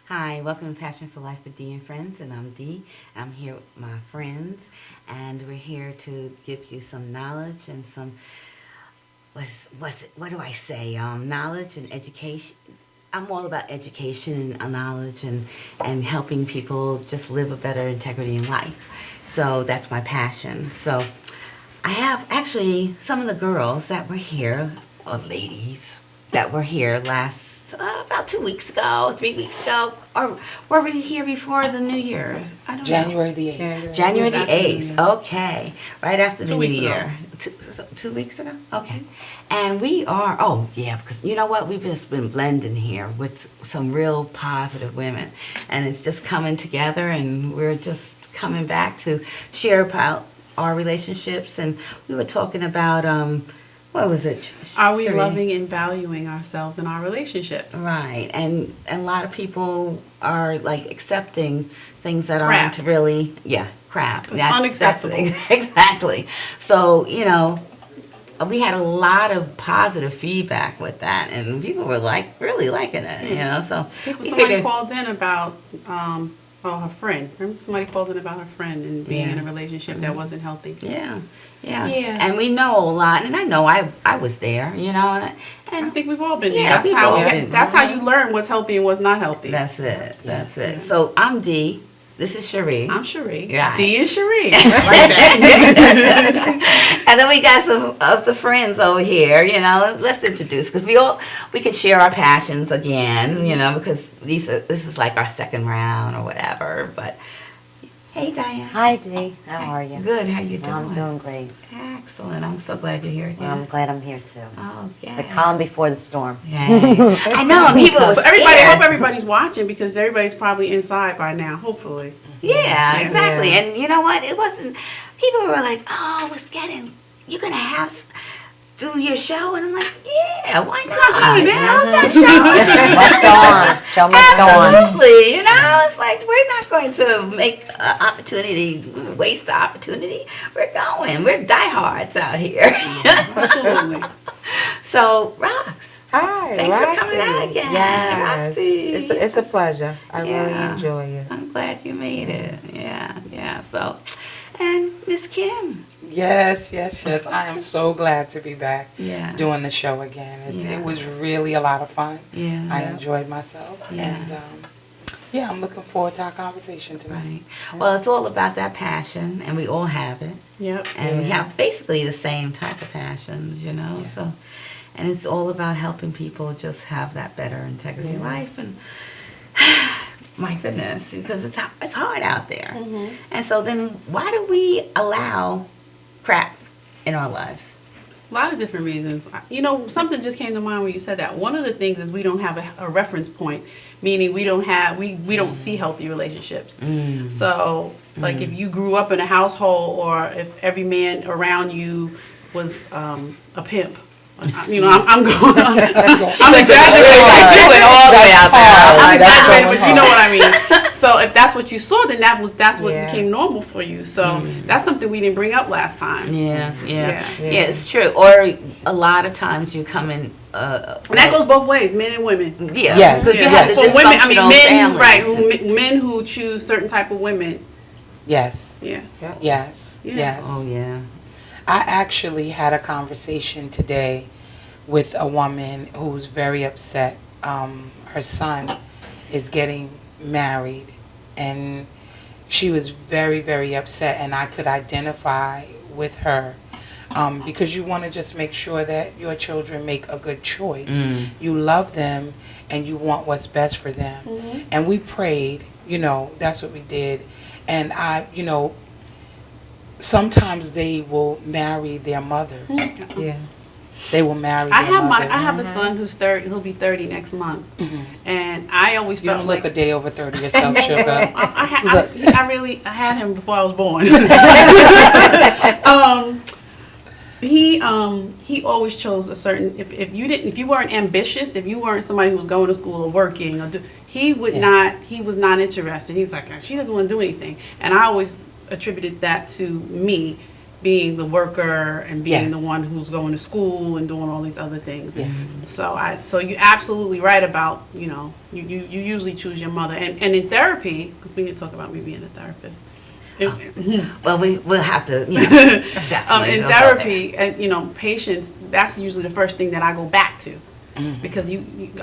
Hi, welcome to Passion for Life with Dee and Friends, and I'm Dee. I'm here with my friends, and we're here to give you some knowledge and some, what do I say? Knowledge and education. I'm all about education and knowledge and helping people just live a better integrity in life. So that's my passion. So I have actually some of the girls that were here, or ladies, that were here last about 2 weeks ago, 3 weeks ago, or were we here before the New Year? I don't know. January the 8th. January the 8th. Okay, right after the 2 New weeks Year. 2 weeks ago. Okay, and we are. Oh yeah, because you know what? We've just been blending here with some real positive women, and it's just coming together, and we're just coming back to share about our relationships, and we were talking about what was it? Are we Sheree? loving and valuing ourselves in our relationships? Right, and a lot of people are like accepting things that Crap. aren't really, crap. It's unacceptable. Exactly. So, we had a lot of positive feedback with that, and people were like really liking it, so. Somebody called in about, her friend. Remember somebody called in about her friend and being in a relationship that wasn't healthy. Yeah. Yeah. And we know a lot, and I know I was there, and I think we've all been Yeah, there. we've all been That's there. how you learn what's healthy and what's not healthy. that's it. That's it. Yeah. So I'm Dee. This is Sheree. I'm Sheree. Right. Dee and Sheree. And then we got some of the friends over here, let's introduce, because we could share our passions again, because this is like our second round or whatever. But hey, Diane. Hi, Dee. How are you? Good. How you doing? I'm doing great. Excellent. I'm so glad you're here Well, I'm again. glad I'm here too. Oh, yeah. The calm before the storm. Yay. I know. People were So I scared. hope everybody's watching because everybody's probably inside by now, hopefully. Yeah, exactly. Yeah. And you know what? It wasn't. People were like, "Oh, you're gonna do your show," and I'm like, "Yeah, why not? see, man. How's that show?" Must go on. Show must go on. Absolutely. It's like we're not going to make waste the opportunity. We're going. We're diehards out here. Absolutely. So, Rox, Hi, thanks for Roxy. coming out again. Yes, Roxy. it's a pleasure. I really Yeah. enjoy it. I'm glad you made it. Yeah. So, and Miss Kim. Yes. I am so glad to be back Yeah. doing the show again. Yeah. It was really a lot of fun. Yeah. I enjoyed myself. Yeah. And I'm looking forward to our conversation tonight. Right. Well, it's all about that passion, and we all have it. Yep. And we Yeah. have basically the same type of passions, Yes. So, and it's all about helping people just have that better integrity in life. And my goodness, because it's hard out there. Mm-hmm. And so then, why do we allow crap in our lives? A lot of different reasons. Something just came to mind when you said that. One of the things is we don't have a reference point, meaning we don't see healthy relationships. So, like if you grew up in a household, or if every man around you was a pimp. I'm going. I'm exaggerating. Like, you went all the way out there. I'm That's exaggerating, going but you know what I mean. So if that's what you saw, then that's what Yeah. became normal for you. So that's something we didn't bring up last time. Yeah. Yeah. It's true. Or a lot of times you come in. And that goes both ways, men and women. Yeah. Yes. Because you Yeah. have the So women, dysfunctional men, families. right? Men who choose certain type of women. Yes. Yeah. Yes. Yeah. Yes. Oh yeah. I actually had a conversation today with a woman who's very upset. Her son is getting married, and she was very, very upset, and I could identify with her because you want to just make sure that your children make a good choice. You love them, and you want what's best for them. And we prayed, that's what we did. And sometimes they will marry their mothers. Yeah. They will marry I their have mothers. I have a son who's 30. He'll be 30 next month, and I always You felt don't like look a day over 30 yourself, sugar. I had him before I was born. He always chose a certain. If you weren't ambitious, if you weren't somebody who was going to school or working, he would not. He was not interested. He's like, she doesn't want to do anything, and I always attributed that to me being the worker and being Yes. the one who's going to school and doing all these other things. Yeah. So you're absolutely right about, you usually choose your mother. And in therapy, because we didn't talk about me being a therapist. Well, we'll have to, definitely. In we'll go therapy, and patients, that's usually the first thing that I go back to. Because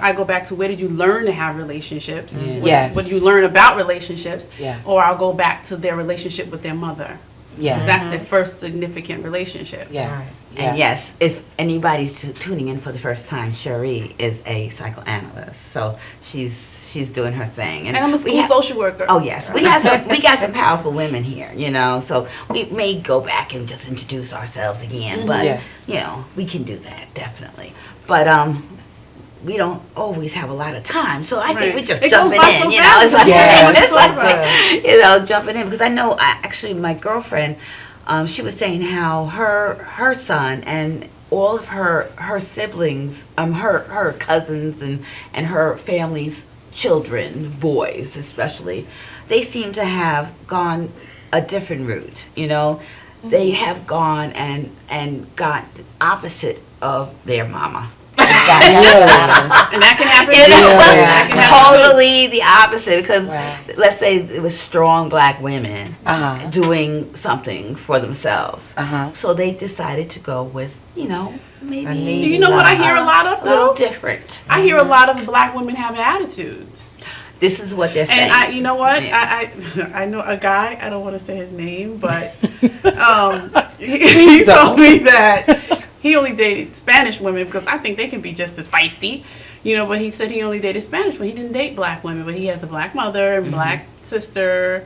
I go back to, where did you learn to have relationships? Yes. What did you learn about relationships? Yes. Or I'll go back to their relationship with their mother. Yes. 'Cause that's their first significant relationship. Yes. And yes, if anybody's tuning in for the first time, Cherie is a psychoanalyst, so she's doing her thing. And I'm a we school have- social worker. Oh yes, we got some powerful women here, so we may go back and just introduce ourselves again, but Yes. we can do that definitely. But we don't always have a lot of time, so I think Right. we just It jumping goes by in, so it's fast. like, Yeah. it's So like, fast. jumping in because I know actually my girlfriend, she was saying how her son and all of her siblings, her cousins and her family's children, boys especially, they seem to have gone a different route. They have gone and got the opposite of their mama. And that can happen. You know, too. That can happen too. totally the opposite because Right. let's say it was strong black women Uh-huh. doing something for themselves. Uh-huh. So they decided to go with, maybe Do you know what I hear a lot of, a little though? different. I hear a lot of black women have attitudes. This is what they're saying. And you know what? Yeah. I know a guy, I don't want to say his name, but he told me that he only dated Spanish women because I think they can be just as feisty, but he said he only dated Spanish women. He didn't date black women, but he has a black mother and black sisters,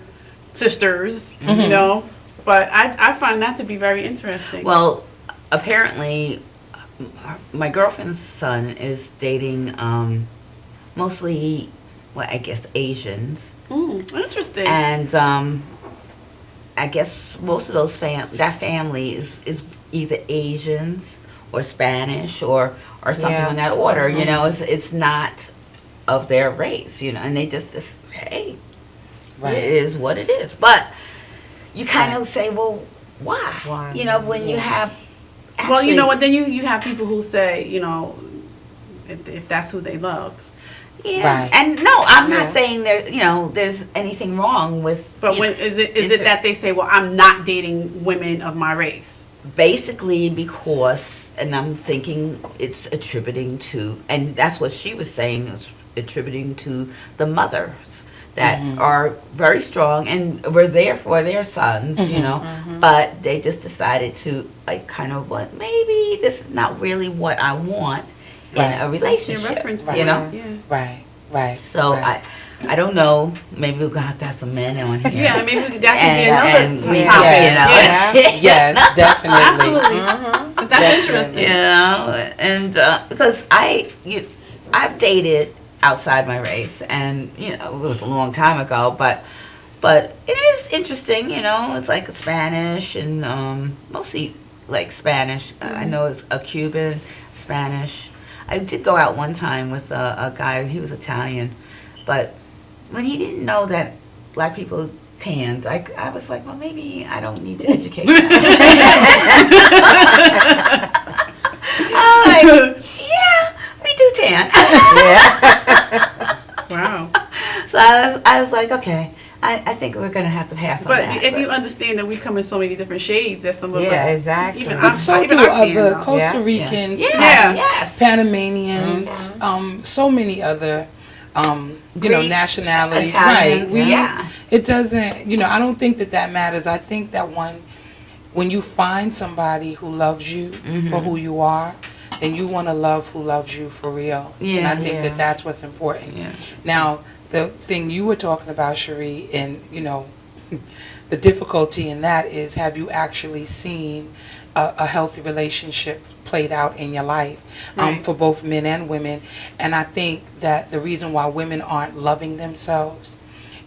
But I find that to be very interesting. Well, apparently, my girlfriend's son is dating mostly, I guess Asians. Interesting. And I guess most of those that family is either Asians or Spanish or something Yeah. in that order. It's not of their race. And they just hey, Right. it is what it is. But you kind of say, well, why? Why? When you have. Well, you know what? actually- Then you have people who say, if that's who they love. Yeah, Right. and no, I'm Yeah. not saying there's anything wrong with. But you when know, is it inter- that they say, well, I'm not dating women of my race? basically because, and I'm thinking it's attributing to, and that's what she was saying, is attributing to the mothers that are very strong and were there for their sons, but they just decided to maybe this is not really what I want in Right. a That's your relationship, reference point. Right. Yeah. Right. So right. I don't know. Maybe we're gonna have to have some men on here. Yeah, maybe that could be another and we Yeah. topic, Yes, definitely. Absolutely. 'Cause that's Definitely. interesting. and because I've dated outside my race, and it was a long time ago, but it is interesting. It's like Spanish and mostly like Spanish. I know it's a Cuban, Spanish. I did go out one time with a guy. He was Italian, but when he didn't know that black people tanned, I was like, well, maybe I don't need to educate him. I'm like, yeah, we do tan. Wow. So I was like, okay, I think we're gonna have to pass on But that. if you understand that we come in so many different shades, that some of Yeah, us, exactly. even But so even do I'm seeing other them. Costa Yeah. Ricans, Yeah. Yes. Panamanians, so many other, Greeks, nationalities. Italians, Right. yeah. It doesn't, I don't think that matters. I think that when you find somebody who loves you for who you are, then you want to love who loves you for real. And Yeah. I think Yeah. that that's what's important. Yeah. Now, the thing you were talking about, Cherie, and, the difficulty in that is, have you actually seen a healthy relationship played out in your life Right. for both men and women? And I think that the reason why women aren't loving themselves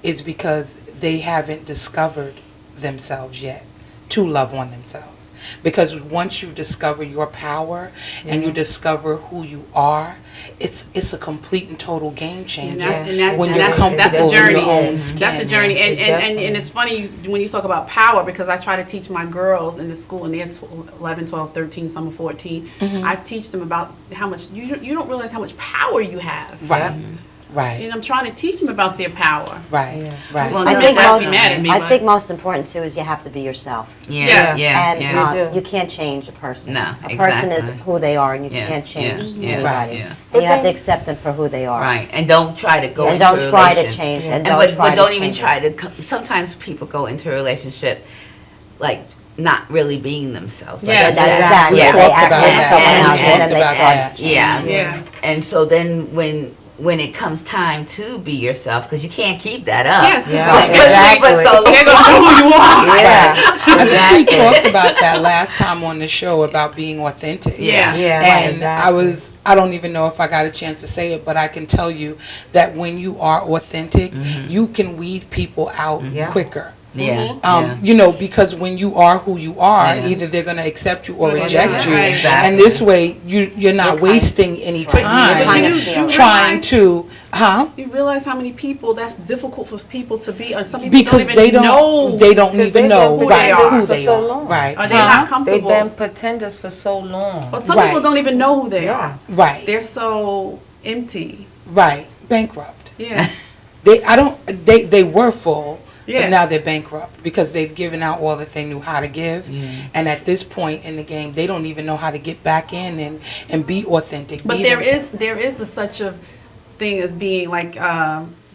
is because they haven't discovered themselves yet to love on themselves. because once you discover your power and you discover who you are, it's a complete and total game changer when you're comfortable that's a in journey. your own skin. That's a journey, and definitely and it's funny when you talk about power, because I try to teach my girls in the school, and they're 11, 12, 13, some are 14. I teach them about how much you don't realize how much power you have. Right, right, And I'm trying to teach them about their power. right, Yes. right. Well, I no, think that's- most, mad at me, I but- think most important too is you have to be yourself. Yeah, Yes. yeah, And yeah. You do. you can't change a person. No, A person exactly. is who they are, and you Yeah, can't change yeah, yeah, anybody. yeah. And you have to then- accept them for who they are. Right, and don't try to go And into don't a try to relation- change. Yeah. And And don't try but to don't even change try it. to. Sometimes people go into a relationship like not really being themselves. Like Yes. I said. Exactly. Yeah. We They talked act about like that. someone And- else, and then and- they about start that. to change. Yeah. Yeah. And so then when it comes time to be yourself, because you can't keep that up. Yes, Yeah, Like, exactly. for so long. They're gonna know who you are. Yeah. I think we talked about that last time on the show about being authentic. Yeah. Yeah. And exactly. I don't even know if I got a chance to say it, but I can tell you that when you are authentic, you can weed people out Yeah. quicker. Yeah. You know, because when you are who you are, Yeah. either they're going to accept you or Right. reject you. Right. Exactly. And this way, you're not You're kind- wasting any But time you trying realize- to, You realize how many people that's difficult for people to be, or some people because don't they even know. they don't Because even they've know been who they right, are. who for they so are. long. Right. Or they're not They've comfortable. been pretenders for so long. But some Right. people don't even know who they Yeah. are. Right. They're so empty. Right. Bankrupt. Yeah. They were full, Yeah. but now they're bankrupt because they've given out all that they knew how to give. Yeah. And at this point in the game, they don't even know how to get back in and be authentic. But be there themselves. is such a thing as being like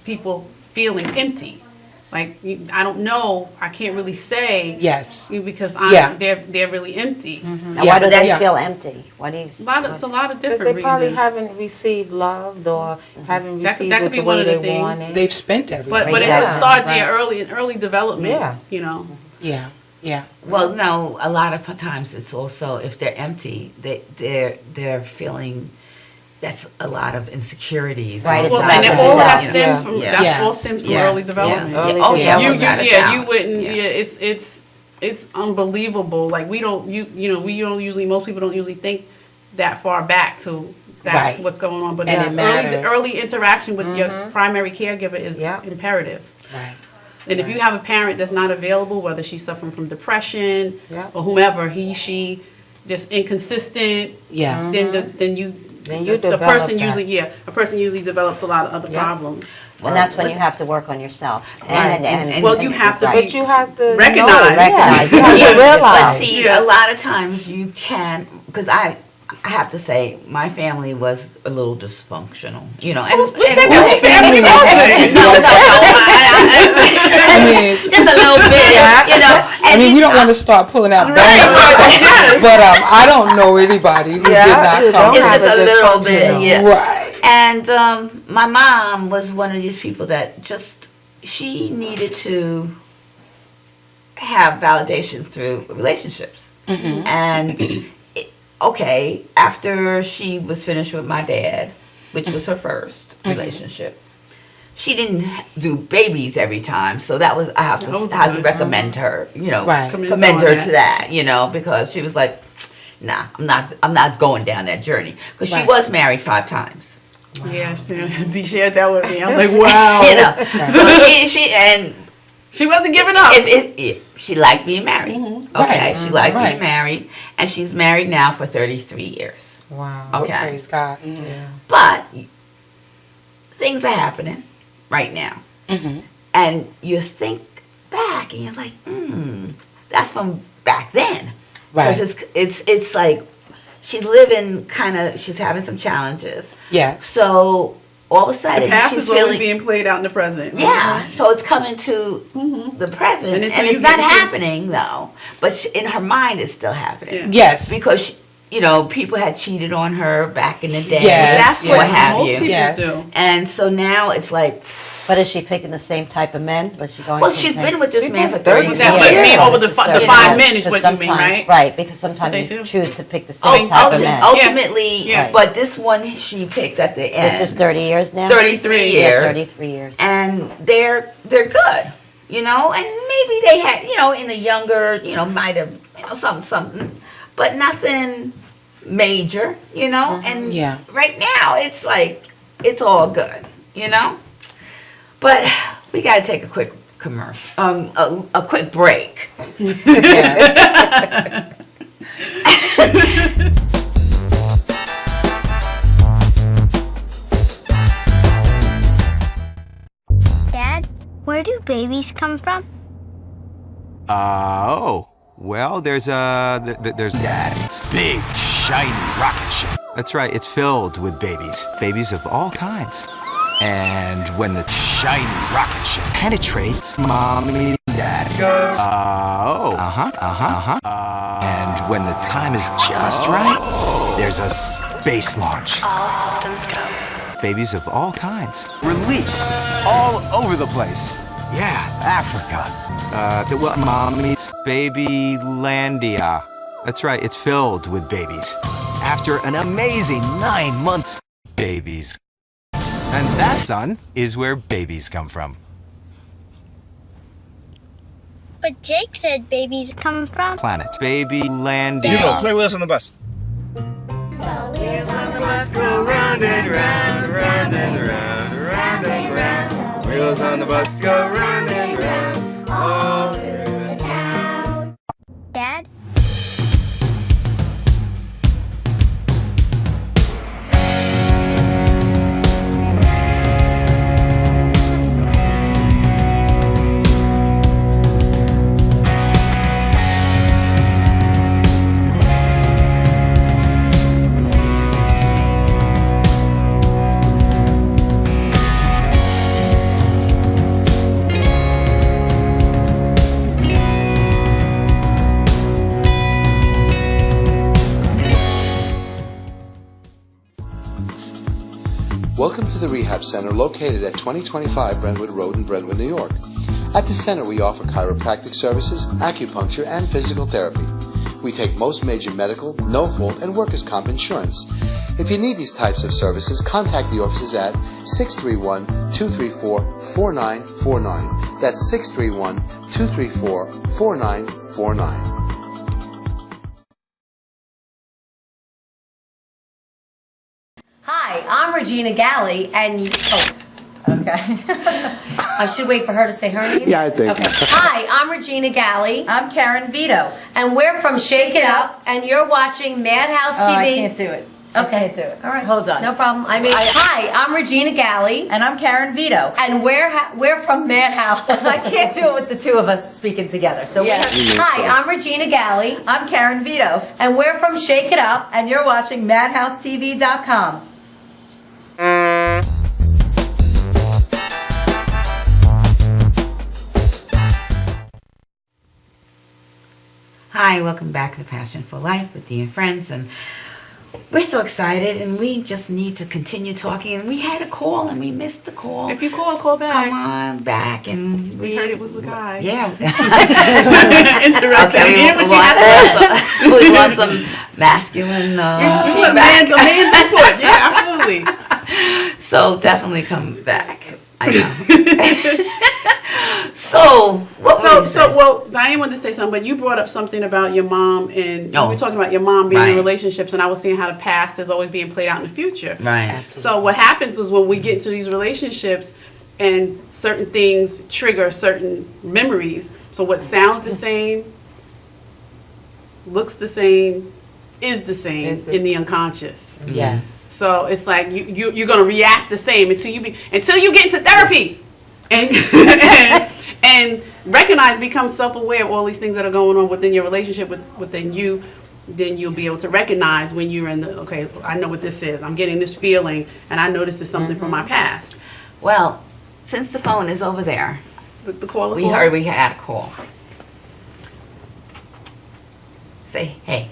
people feeling empty. Like I don't know, I can't really say Yes. because Yeah. they're really empty. Now, Yeah, why do but they that's- feel empty? Why do you? It's a lot of Because different they probably reasons. haven't received loved or haven't That- received that could it be the one way of the they things. wanted. They've spent everything. But Yeah. it starts Right. in early development. Yeah. You know. Yeah. Yeah. Well, no. A lot of times it's also if they're empty, they're feeling. That's a lot of insecurities. Right, it's Well, about and then yourself. all that Yeah. stems from Yeah. that's Yes. all stems from Yes. early development. Yeah. Early Oh yeah. You development. without a you doubt. you wouldn't Yeah. it's unbelievable. Like we don't most people don't usually think that far back to that's Right. what's going on. But And the it matters. early interaction with your primary caregiver is Yeah. imperative. Right. And if you have a parent that's not available, whether she's suffering from depression Yeah. or whomever, she just inconsistent, Yeah. then you the develop person that. a person usually develops a lot of other Yeah. problems. And that's when you have to work on yourself. Well, you have to right. But you have to Recognize. know. Recognize. You have to Yeah, but realize. see, Yeah. a lot of times you can, because I have to say, my family was a little dysfunctional, you know. And, Who's that? and- Which family was it? No, I mean, just a little bit, you know. I mean, we don't want to start pulling out bones, but I don't know anybody who Yeah, did you not don't come. It's have just a little bit, dysfunctional. yeah. Right. And my mom was one of these people that just, she needed to have validation through relationships. And, okay, after she was finished with my dad, which was her first relationship, she didn't do babies every time, so that was, I have That was to good. recommend her, you know, Right. commend her to that, you know, because she was like, nah, I'm not going down that journey. Because she Right. was married 5 times. Yes, Dee shared that with me. I was like, wow. You know, so she and She wasn't giving up. if she liked being married. Okay, Right. she liked Right. being married, and she's married now for 33 years. Wow. Okay, Praise God. Mhm. Yeah. but things are happening right now, Mhm. and you think back, and you're like, that's from back then. Right. Because it's like she's living she's having some challenges. Yeah. So all of a the sudden past she's is always feeling being played out in the present. yeah. So it's coming to the present, And and, until it's you not get to- happening though. But in her mind, it's still happening Yeah. Yes. because people had cheated on her back in the day. Yes, That's yes. what have most you. people Yes. do. And so now it's like, But is she picking the same type of men? Was she going? well, to the she's same- been with this man for 30 30 That years. might be years. over the Just 5 30 men is because what you mean, sometimes- right? Right, because sometimes They you do. choose to pick the same Oh, type of men. ultimately, Yeah. but this one she picked at the end. This is 30 years now? 33 Yeah, years. 33 years. And they're good, and maybe they had, in the younger, might have, something, but nothing major, And Yeah. right now, it's like it's all good, But we got to take a quick commercial, a quick break. Yes. Dad, where do babies come from? Well, there's Dad's big, shiny rocket ship. That's right, it's filled with babies of all kinds. And when the shiny rocket ship penetrates, Mommy and Dad goes, and when the time is just right, there's a space launch. All systems go. Babies of all kinds, released all over the place. Yeah, Africa. Mommy's Babylandia. That's right, it's filled with babies. After an amazing 9 months, babies. And that, son, is where babies come from. But Jake said babies come from. Planet Babylandia. You know, play with us on the bus. Wheels on the bus Go round and round, round and round, round and round. Wheels on the bus go round and round, all through the town. Dad? Welcome to the Rehab Center located at 2025 Brentwood Road in Brentwood, New York. At the center, we offer chiropractic services, acupuncture, and physical therapy. We take most major medical, no-fault, and workers' comp insurance. If you need these types of services, contact the offices at 631-234-4949. That's 631-234-4949. Hi, I'm Regina Galley, and you... Oh, okay. I should wait for her to say her name? Yeah, I think. Okay. Hi, I'm Regina Galley. I'm Karen Vito. And we're from Shake It Up, and you're watching Madhouse TV. Oh, I can't do it. Okay. I can't do it. All right. Hold on. No problem. Hi, I'm Regina Galley. And I'm Karen Vito. And we're from Madhouse. I can't do it with the two of us speaking together. So Yeah. Hi, I'm Regina Galley. I'm Karen Vito. And we're from Shake It Up. And you're watching MadhouseTV.com. Hi, welcome back to Passion for Life with Dee and Friends, and we're so excited, and we just need to continue talking. And we had a call, and we missed the call. If you call back. Come on back, and We heard it was a guy. Yeah. Interesting. Okay, we want some masculine A feedback. man's input. Yeah, absolutely. So definitely come back. I know. So what? Well, Diane wanted to say something, but you brought up something about your mom, and you Oh. were talking about your mom being Right. in relationships, and I was seeing how the past is always being played out in the future. Right. So what happens is when we get into these relationships, and certain things trigger certain memories. So what sounds the same, looks the same, is the same in the unconscious. Yes. So it's like you're gonna react the same until you get into therapy, and and recognize, become self-aware of all these things that are going on within your relationship within you. Then you'll be able to recognize when you're in the I know what this is. I'm getting this feeling, and I know this is something from my past. Well, since the phone is over there, The call. we heard we had a call. Say hey.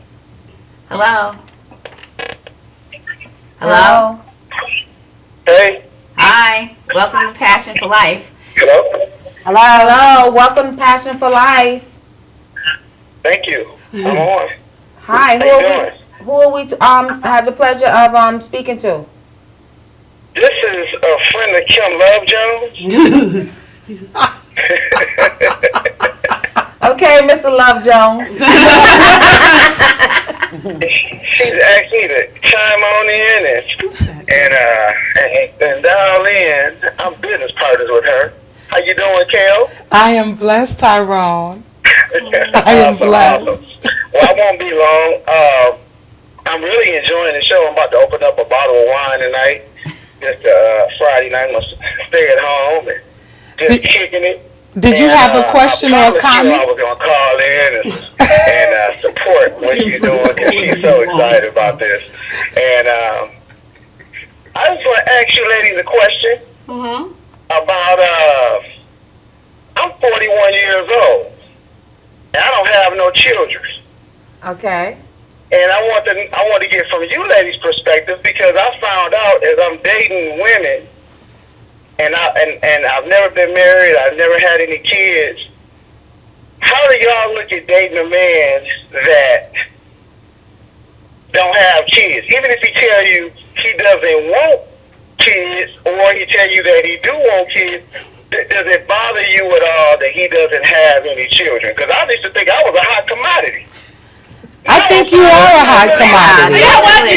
Hello. Hello. Hey. Hi. Welcome to Passion for Life. Hello. Hello, welcome to Passion for Life. Thank you. I'm on. Hi, How you doing? who are we have the pleasure of speaking to? This is a friend of Kim Love Jones. Okay, Mr. Love Jones. She's asked me to chime on in and dial in. I'm business partners with her. How you doing, Kel? I am blessed, Tyrone. I am Awesome, blessed. awesome. Well, I won't be long. I'm really enjoying the show. I'm about to open up a bottle of wine tonight. Just Friday night, I'm going to stay at home and just kicking it. Did you have a question or a I comment? was going to call in and support what she's doing because she's so excited about this. And I just want to ask you ladies a question about, I'm 41 years old, and I don't have no children. Okay. And I want to get from you ladies' perspective because I found out as I'm dating women, and I've never been married, I've never had any kids. How do y'all look at dating a man that don't have kids? Even if he tell you he doesn't want kids, or he tell you that he do want kids, does it bother you at all that he doesn't have any children? Because I used to think I was a hot commodity. I think you are a hot commodity. You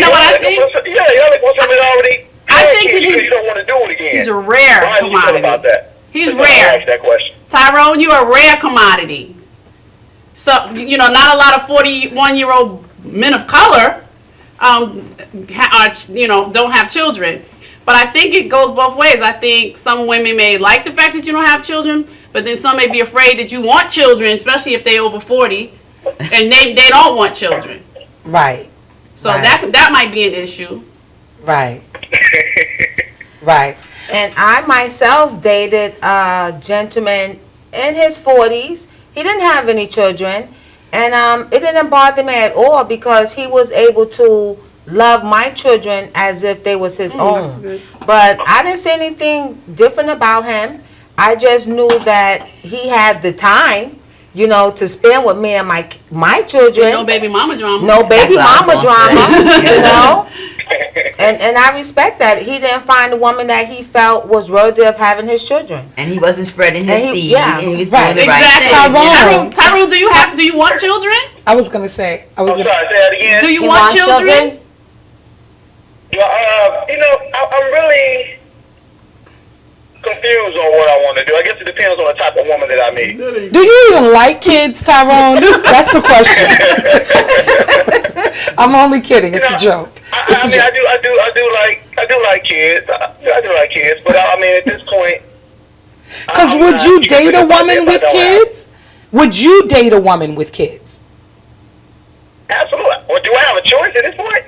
know what I think? Yeah, y'all like want somebody already. I think because you don't want to do it again. He's a rare How do you feel commodity. about that? He's That's why I rare. asked that question. Tyrone, you're a rare commodity. So, not a lot of 41-year-old men of color, don't have children. But I think it goes both ways. I think some women may like the fact that you don't have children, but then some may be afraid that you want children, especially if they're over 40, and they don't want children. Right. So Right. that might be an issue. Right. Right. And I myself dated a gentleman in his 40s. He didn't have any children. And it didn't bother me at all because he was able to love my children as if they was his own. But I didn't say anything different about him. I just knew that he had the time, to spend with me and my children. No baby mama drama. No baby That's what I mama was gonna drama, say. And I respect that. He didn't find a woman that he felt was worthy of having his children. And he wasn't spreading his And he- seed. yeah. And he was Right. doing the right Exactly. thing. Tyrone. Tyrone, do you want children? I was gonna say. I'm sorry, say that again. Do you want children? Well, I'm really confused on what I want to do. I guess it depends on the type of woman that I meet. Do you even like kids, Tyrone? That's the question. I'm only kidding. It's a joke. It's a joke. I do like kids. I do like kids, but I mean, at this point. Because I'm would not you curious date a if I woman with don't have- kids? Would you date a woman with kids? Absolutely. Well, do I have a choice at this point?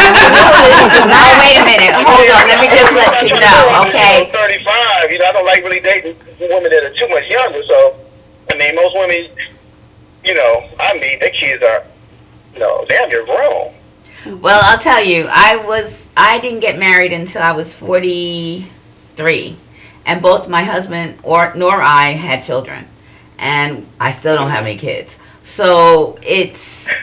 Now, wait a minute. Hold on. Let me just let you know, okay? I'm 35. I don't like really dating women that are too much younger. So, I mean, most women, I meet, their kids are, damn, you're grown. Well, I'll tell you, I didn't get married until I was 43. And both my husband nor I had children. And I still don't have any kids. So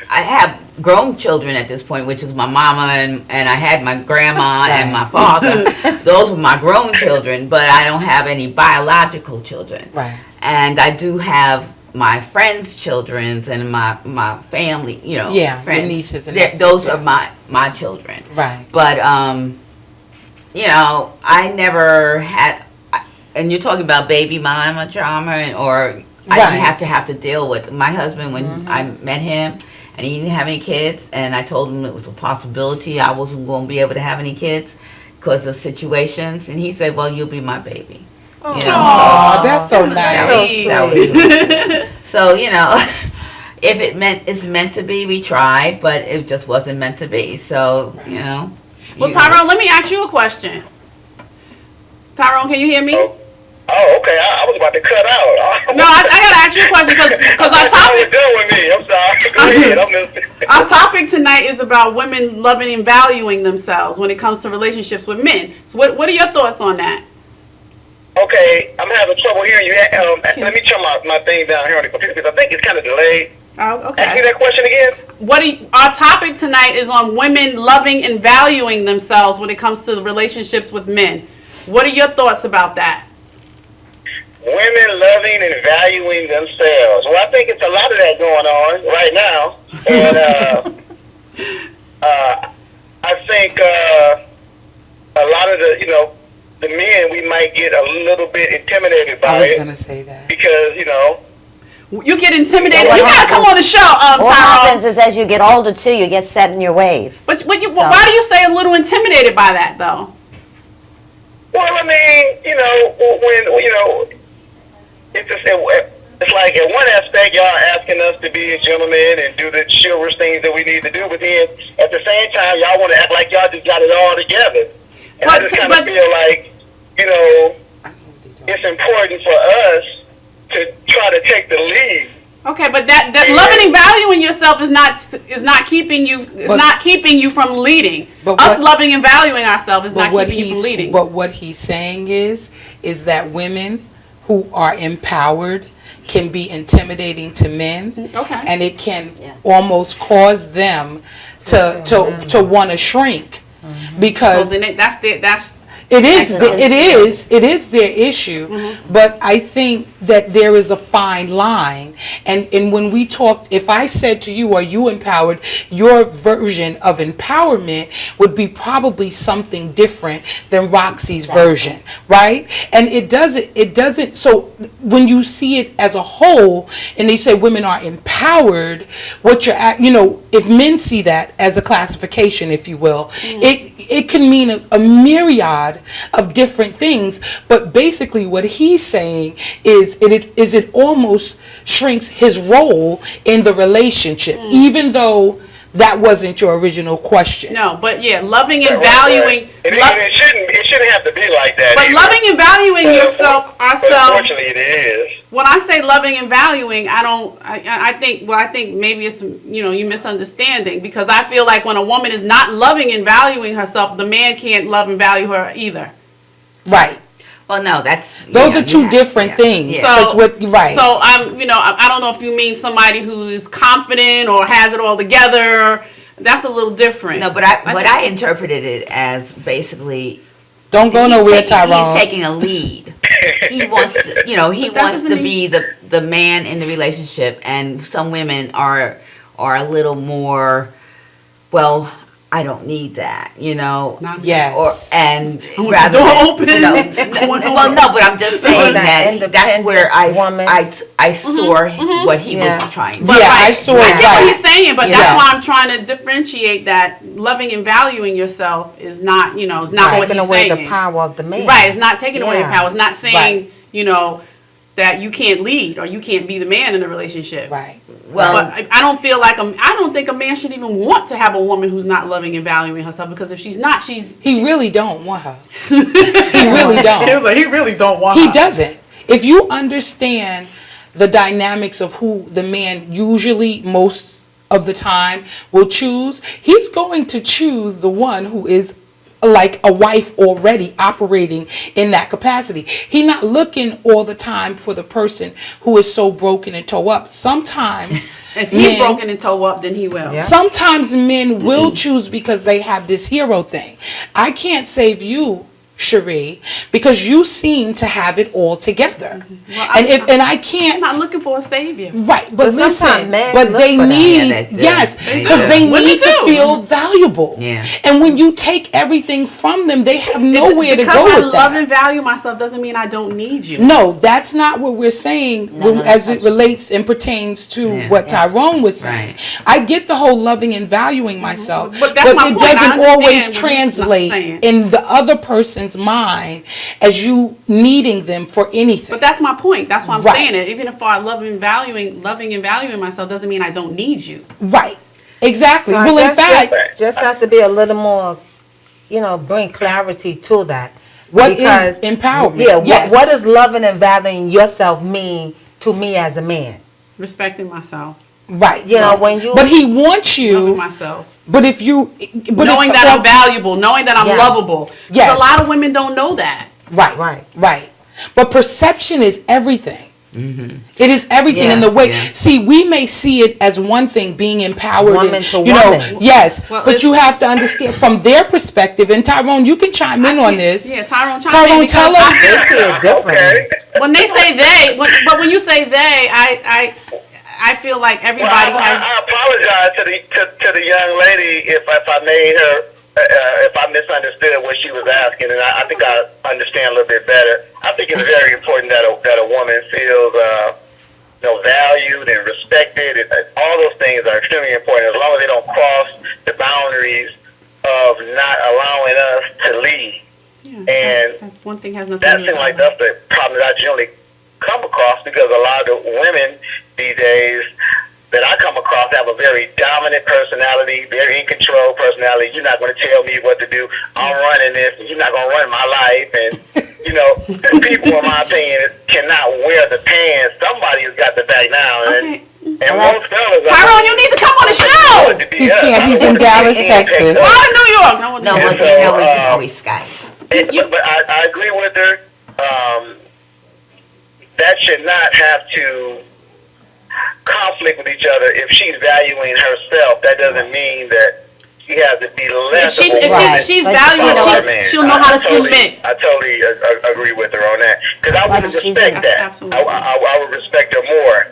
I have grown children at this point, which is my mama and I had my grandma and my father. Those were my grown children, but I don't have any biological children. Right. And I do have my friends' children and my family, Yeah, friends. your nieces and Those nephews, are my children. Right. But I never had. And you're talking about baby mama drama, I Right. didn't have to deal with my husband when I met him, and he didn't have any kids, and I told him it was a possibility I wasn't going to be able to have any kids because of situations, and he said, "Well, you'll be my baby." Oh, that's so nice. That was sweet. So if it's meant to be, we tried, but it just wasn't meant to be. So Well, Tyrone, let me ask you a question. Tyrone, can you hear me? Oh, okay. I was about to cut out. No, I gotta ask you a question because our topic. Done with me. I'm sorry. Go ahead. I'm listening. Our topic tonight is about women loving and valuing themselves when it comes to relationships with men. So, what are your thoughts on that? Okay, I'm having trouble hearing you. Let me turn my thing down here on the computer because I think it's kind of delayed. Oh, okay. Ask me that question again. Our topic tonight is on women loving and valuing themselves when it comes to the relationships with men. What are your thoughts about that? women loving and valuing themselves. Well, I think it's a lot of that going on right now, and I think a lot of the men, we might get a little bit intimidated by it. I was gonna say that because you get intimidated. What You gotta come on the show, What Tyrone. happens is as you get older too, you get set in your ways. But why So- do you say a little intimidated by that though? Well, I mean, when it's like at one aspect, y'all asking us to be gentlemen and do the chivalrous things that we need to do, but then at the same time, y'all want to act like y'all just got it all together. And I just kind of feel like, it's important for us to try to take the lead. Okay, but that loving and valuing yourself is not keeping you from leading. But Us loving and valuing ourselves is not what keeping you from leading. But what he's saying is that women who are empowered can be intimidating to men, Okay. and it can almost cause them to want to shrink because So then that's it is their issue, but I think that there is a fine line, and when we talked, if I said to you, are you empowered, your version of empowerment would be probably something different than Roxy's version, right? And it doesn't, so when you see it as a whole, and they say women are empowered, what you're at, if men see that as a classification, if you will, it can mean a myriad of different things, but basically what he's saying is it almost shrinks his role in the relationship, even though that wasn't your original question. No, but yeah, loving and valuing. It shouldn't have to be like that. But either. loving and valuing ourselves. Unfortunately, it is. When I say loving and valuing, I think maybe it's you misunderstanding, because I feel like when a woman is not loving and valuing herself, the man can't love and value her either. Right. Well, no, those are two different things. So right. So I don't know if you mean somebody who is confident or has it all together. That's a little different. No, but I interpreted it as basically. Don't go nowhere, Tyrone. He's taking a lead. He wants, he wants to be the man in the relationship, and some women are a little more, well, I don't need that, Yes. Rather door open. Well, no, but I'm just saying that's where I saw what he was trying to do. I saw it. I get what he's saying, but that's Yes. why I'm trying to differentiate that loving and valuing yourself is not, is not what Taking he's away saying. the power of the man. Right, it's not taking away your Yeah. power. It's not saying, that you can't lead or you can't be the man in a relationship. Right. Well, But I don't feel like I don't think a man should even want to have a woman who's not loving and valuing herself, because if she's not, he really don't want her. He really don't. He was like, he really don't want her. He doesn't. If you understand the dynamics of who the man usually most of the time will choose, he's going to choose the one who is like a wife already operating in that capacity. He's not looking all the time for the person who is so broken and toe up. Sometimes if he's broken and toe up, then he will. Yeah. Sometimes men will choose because they have this hero thing. I can't save you, Cherie, because you seem to have it all together. Well, and I can't. I'm not looking for a savior. Right, but sometimes listen, men but look they for that. need, Yeah, they do. yes, They because do. they Women need to do. feel valuable. Yeah. And when you take everything from them, they have nowhere to go Because with I love that. and value myself doesn't mean I don't need you. No, that's not what we're saying as it relates and pertains to what Tyrone was saying. Right. I get the whole loving and valuing myself, But that's my it point. I doesn't understand always what he's not translate saying. in the other person's mind as you needing them for anything. But that's my point. That's why I'm Right. saying it. Even if I loving and valuing myself doesn't mean I don't need you. Right. Exactly. So I Well, in guess fact, just have to be a little more, bring clarity to that. what is Because, empowerment? Yeah, Yes. what does loving and valuing yourself mean to me as a man? Respecting myself. Right. When you... But he wants Loving you. myself. But if you, but Knowing if, that I'm valuable. Knowing that I'm Yeah. lovable. Yes. Because a lot of women don't know that. Right. But perception is everything. It is everything in the way. Yeah. See, we may see it as one thing, being empowered. Woman and, to you know, woman. yes, Well, but you have to understand from their perspective. And Tyrone, you can chime in on this. Yeah, Tyrone, Tyrone, tell us. They see it differently. When they say they, but when you say they, I feel like everybody has. I apologize to the young lady if I made her if I misunderstood what she was asking, and I think I understand a little bit better. I think it's very important that a woman feels valued and respected. All those things are extremely important as long as they don't cross the boundaries of not allowing us to lead. And that one thing has nothing that to do seems with like that's the problem that I generally come across, because a lot of women these days that I come across have a very dominant personality, very in control personality. You're not going to tell me what to do. I'm running this, and you're not going to run my life. And people, in my opinion, cannot wear the pants. Somebody's got the back now. Okay. And most fellas, Tyrone, you need to come on the show. He can't. He's in Dallas, Texas. Fly to New York. No, but we can always Skype. But I agree with her. That should not have to conflict with each other. If she's valuing herself, that doesn't mean that she has to be less of a woman. If she's valuing, she'll know how to submit. I totally agree with her on that, because I would respect that. Absolutely. I would respect her more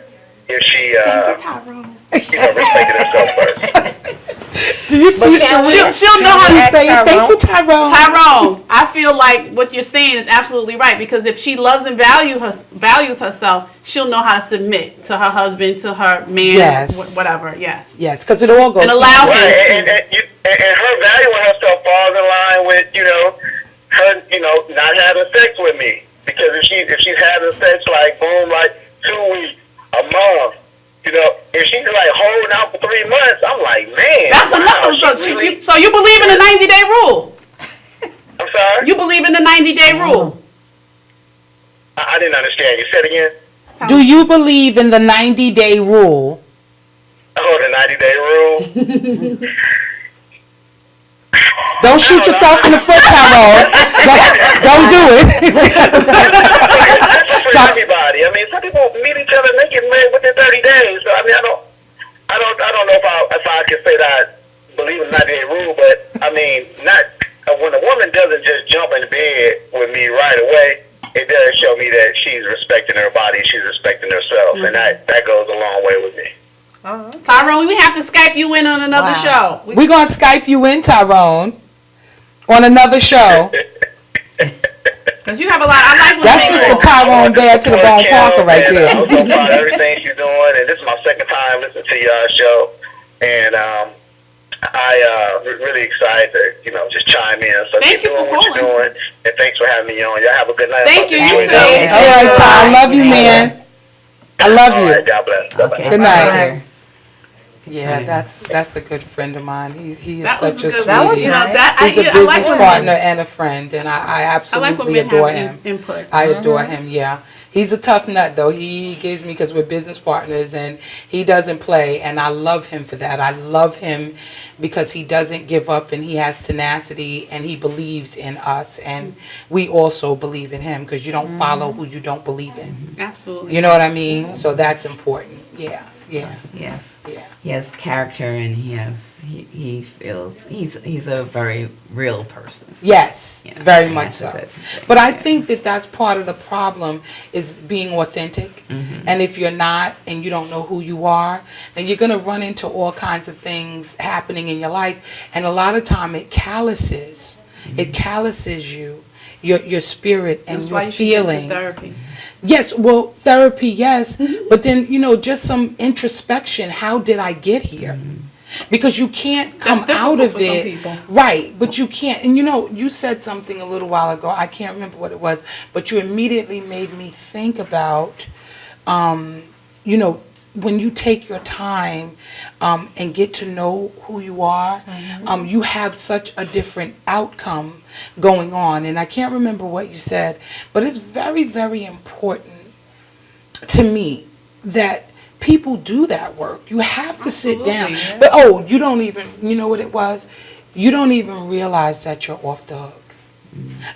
if she respected herself first. Do you see? She'll know how to say it. Thank you, Tyrone. Tyrone, I feel like what you're saying is absolutely right, because if she loves and values herself, she'll know how to submit to her husband, to her man, whatever. Yes. Yes, because it all goes. And allow him to. And her valuing herself falls in line with her not having sex with me, because if she's having sex like 2 weeks, a month. If she's like holding out for 3 months, I'm like, man. That's enough. So you believe in the 90-day rule? I'm sorry? You believe in the 90-day rule? I didn't understand. You said again? Do you believe in the 90-day rule? Oh, the 90-day rule? Don't shoot yourself in the foot, Tyrone. Don't do it. For everybody. I mean, some people meet each other and they get married within 30 days. So I mean, I don't know if I can say that I believe in the 90-day rule, but I mean, not when a woman doesn't just jump in bed with me right away. It does show me that she's respecting her body, she's respecting herself, and that goes a long way with me. Tyrone, we have to Skype you in on another show. We're going to Skype you in, Tyrone, on another show. Because you have a lot. I like when that's Mr. Tyrone Bear to the Bone Parker right there. I'm so proud of everything she's doing, and this is my second time listening to your show, and I really excited to just chime in. So thank you for what calling. you're doing, and thanks for having me on. Y'all have a good night. Thank you. You too. All right, Ty. I love you, man. I love you. All right, God bless. Okay. Good night. Yeah, that's a good friend of mine. He is such a sweetie. That was nice. He's a business partner and a friend, and I absolutely adore him. Input. I adore him. Yeah, he's a tough nut though. He gives me, because we're business partners, and he doesn't play, and I love him for that. I love him because he doesn't give up, and he has tenacity, and he believes in us, and we also believe in him, because you don't follow who you don't believe in. Absolutely. You know what I mean? So that's important. Yeah. Yes. Yeah. He has character, and he feels he's a very real person. Yes, Yeah, very and much that's so. a good thing. But I think that's part of the problem, is being authentic. Mm-hmm. And if you're not, and you don't know who you are, then you're going to run into all kinds of things happening in your life. And a lot of time it calluses. It calluses you, your spirit and That's your why you should get to feelings. therapy. Yes, well, therapy, yes. But then, just some introspection. How did I get here? Because you can't come out of for some it. people. Right, but you can't. And you said something a little while ago. I can't remember what it was, but you immediately made me think about, when you take your time and get to know who you are, you have such a different outcome going on. And I can't remember what you said, but it's very, very important to me that people do that work. You have to sit down. yeah. But you don't even, you know what it was? You don't even realize that you're off the hook.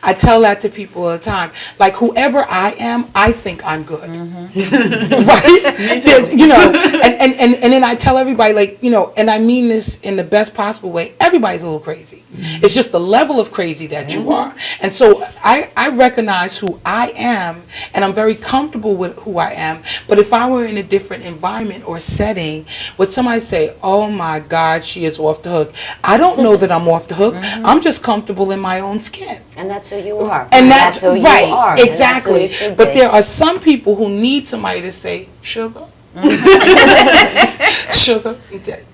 I tell that to people all the time. Like, whoever I am, I think I'm good. Right? Me too. You know, and then I tell everybody, like, you know, and I mean this in the best possible way, everybody's a little crazy. It's just the level of crazy that you are. And so I recognize who I am, and I'm very comfortable with who I am. But if I were in a different environment or setting, would somebody say, oh my God, she is off the hook? I don't know that I'm off the hook. I'm just comfortable in my own skin. And that's who you are. And that's who you right, are. exactly. And that's who you should But be. there are some people who need somebody to say, sugar, sugar,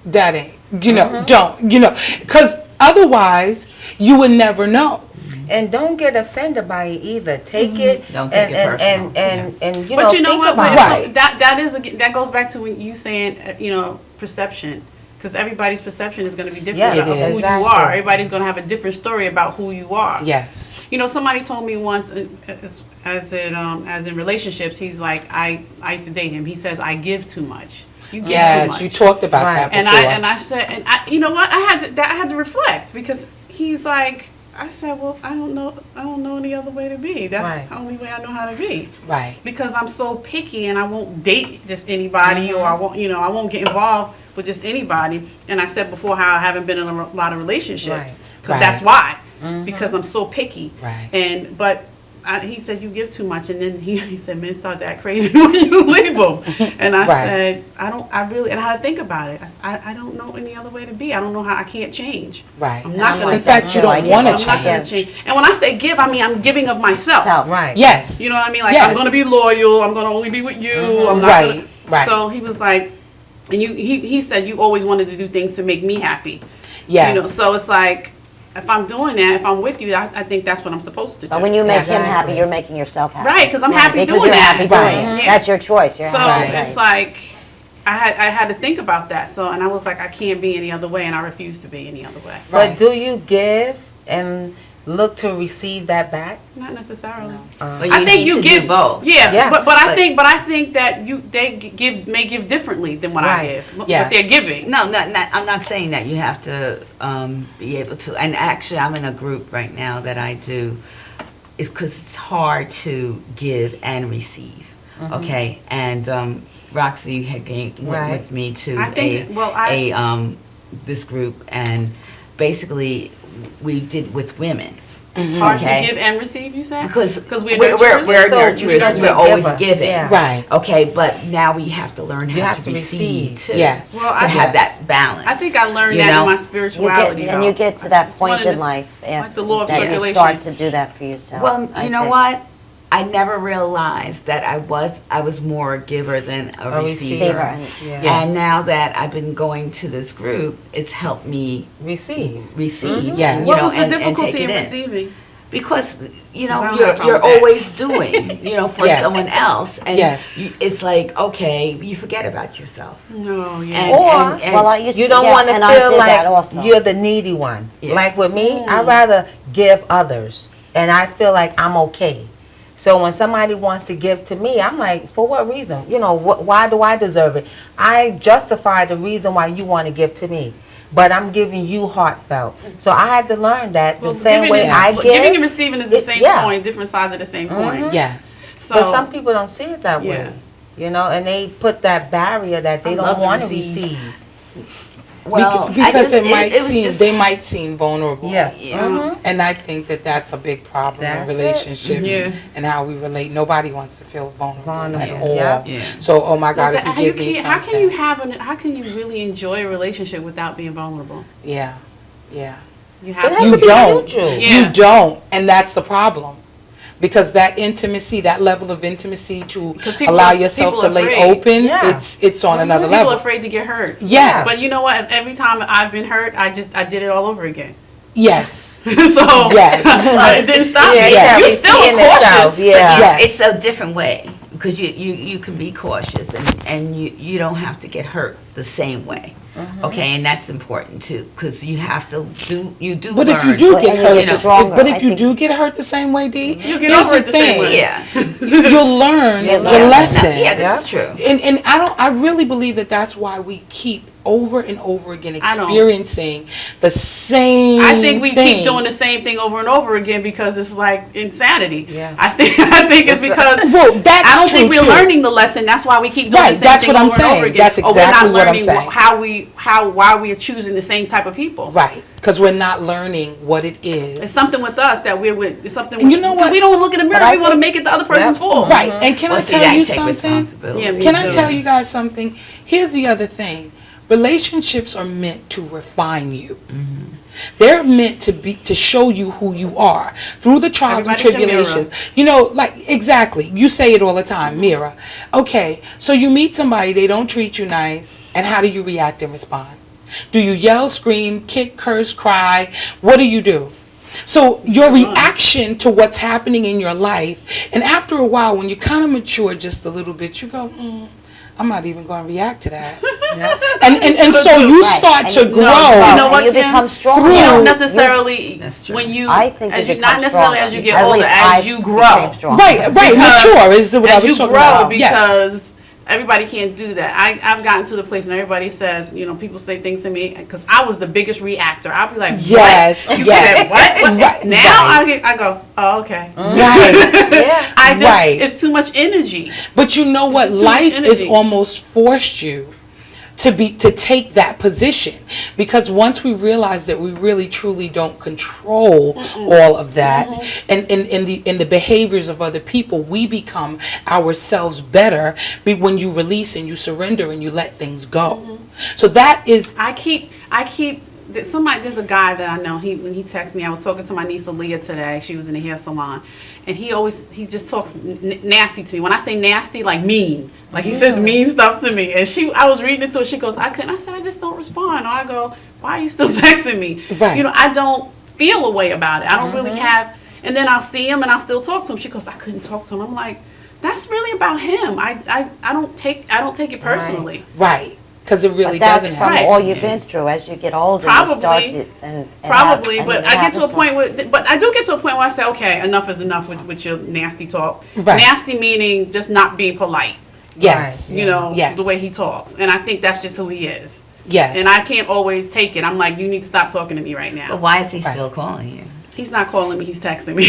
that ain't, you know, don't, you know, because otherwise you would never know. And don't get offended by it either. Take it Don't take it personal. and you But know, you know think what? about Right. it. That is that goes back to when you saying you know, perception, because everybody's perception is going to be different Yeah, of who exactly. you are. Everybody's going to have a different story about who you are. Yes. You know, somebody told me once, as in relationships, he's like, I used to date him. He says, I give too much. You give too Yes, much. you talked about Right. that before. And I said, you know what? I had to reflect, because he's like, I said, well, I don't know any other way to be. That's Right. the only way I know how to be. Right. Because I'm so picky, and I won't date just anybody, or I won't get involved with just anybody. And I said before how I haven't been in a lot of relationships, Right. because Right. that's why, because I'm so picky. Right. But he said, you give too much, and then he said, men thought that crazy when you leave them. And I Right. said, and I had to think about it. I don't know any other way to be. I don't know how I can't change. Right. I'm not gonna. In fact, you don't want to I'm not gonna change. change. And when I say give, I mean I'm giving of myself. Right. Yes. You know what I mean? Like, Yes. I'm going to be loyal. I'm going to only be with you. I'm not Right, gonna, right. So he was like, and he said, you always wanted to do things to make me happy. Yes. You know, so it's like, if I'm doing that, if I'm with you, I think that's what I'm supposed to do. But when you make him Exactly. happy, you're making yourself happy. Right, 'cause I'm happy because doing you're that. happy doing Right. it. Yeah. That's your choice. You're So happy. it's like, I had to think about that. So, and I was like, I can't be any other way, and I refuse to be any other way. But do you give and look to receive that back? Not necessarily. But you I think need you to give do both. Yeah, Yeah. but I think that they may give differently than what I Right. give. Yes. But they're giving. No, I'm not saying that you have to be able to. And actually, I'm in a group right now that I do. It's because it's hard to give and receive. Okay, and Roxy had went Right. with me to I think- well, I- this group, and basically we did with women. It's hard Okay. to give and receive, you said? Because we're we're nurturers? So nurturers, you're and such we're a always giver. giving. Yeah. Right. Okay, but now we have to learn You how have to to receive receive. too. Yes. Well, To I have that balance. I think I learned you that know? in my You spirituality. get, and you get to that It's one point of in the- life it's like the law of that you circulation. start to do that for yourself. Well, I you know think. what? I never realized that I was more a giver than a A receiver. receiver. Receiver. Yeah. And now that I've been going to this group, it's helped me Receive. receive. Yes. you What know, was the and take difficulty it in in. receiving? Because you I know don't have a you're problem with that. always doing for Yes. someone else, and Yes. it's like okay, you forget about yourself. No, yeah. And, Or- and Well, I used You to, don't yeah, want to and I feel did that like also. you're the needy one. Yeah. Like with me, I'd rather give others, and I feel like I'm okay. So when somebody wants to give to me, I'm like, for what reason? You know, why do I deserve it? I justify the reason why you want to give to me, but I'm giving you heartfelt. So I had to learn that the same way I give. Giving and receiving is the it- same yeah. coin, different sides of the same coin. Yes. So, But some people don't see it that Yeah. way. You know, and they put that barrier that they I love don't to want to receive. receive. well, because was they might seem vulnerable. Yeah. Yeah. And I think that that's a big problem That's in it. relationships Yeah. and how we relate. Nobody wants to feel vulnerable at Vulnerable, all. yeah. Yeah. So, oh my God, Well, if you how you give me can't- something. how can you really enjoy a relationship without being vulnerable? Yeah, yeah. You It have has to. You to be don't. mutual. Yeah. You don't, and that's the problem. Because that intimacy, that level of intimacy to 'Cause people allow are- yourself people to lay afraid. open, Yeah. it's on another People level. are afraid to get hurt. Yes. But you know what? Every time I've been hurt, I did it all over again. Yes. So Yes. it didn't stop Yeah, me. yeah, You're we still see in cautious. itself, yeah. Yes. It's a different way because you can be cautious and you don't have to get hurt the same way. Okay, and that's important too because you have to do. But if you learn. do But- get and you hurt, get the- stronger, but I if you think. do get hurt the same way, D, You get here's over it the same way. Yeah, You'll learn You'll the learn. lesson. yeah, this is true. And I really believe that that's why we keep over and over again I don't. experiencing the same I think we thing. keep doing the same thing over and over again because it's like insanity. Yeah. I think it's because Well, that's I don't think true, we're too. learning the lesson. That's why we keep doing Right, the same that's thing what I'm over and over saying. again. That's Or exactly we're what not I'm learning saying. why we are choosing the same type of people. Right, because we're not learning what it is. It's something with us that we're with. It's something. And you know what? We don't look in the mirror. I We want to think- make it the other person's fault. Right, and can Well, I see, tell that you take something? responsibility. Yeah, me Can I too. tell you guys something? Here's the other thing. Relationships are meant to refine you. They're meant to show you who you are through the trials Everybody's and your mirror. tribulations. You know, like exactly. You say it all the time, mirror. Okay, so you meet somebody, they don't treat you nice, and how do you react and respond? Do you yell, scream, kick, curse, cry? What do? So your reaction to what's happening in your life, and after a while, when you kind of mature just a little bit, you go, I'm not even going to react to that. And so you Right. start And to you- grow. You know and what, you Kim? become stronger. Through- You don't You're- necessarily That's true. when you I think as you you not become necessarily stronger. as you get At older, least as I you became grow. stronger. Right, Because mature is what I as was you talking grow about. Yes. because everybody can't do that. I've gotten to the place and everybody says, people say things to me because I was the biggest reactor. I'll be like, what? Yes, You yes. said what? Right, Now right. I go, oh, okay. Right. I just Right. it's too much energy. But you know what? just too much Life is energy. almost forced you to take that position, because once we realize that we really truly don't control all of that and in the behaviors of other people, we become ourselves better when you release and you surrender and you let things go. So that is I keep there's a guy that I know, when he texts me, I was talking to my niece Aaliyah today, she was in the hair salon, and he just talks nasty to me. When I say nasty, like mean, like he says mean stuff to me, and I was reading it to her, she goes, I said, I just don't respond, or I go, why are you still texting me? Right. I don't feel a way about it. I don't really have, and then I'll see him and I'll still talk to him. She goes, I couldn't talk to him. I'm like, that's really about him. I don't take it personally. right. Because it really But that's doesn't from happen. all you've been through. As you get older, Probably. you start to, and Probably, and but it I get to a happens point but I do get to a point where I say, okay, enough is enough with your nasty talk. Right. Nasty meaning just not being polite, Yes. the way he talks. And I think that's just who he is. Yes. And I can't always take it. I'm like, you need to stop talking to me right But now. why is he still calling you? He's not calling me, he's texting me.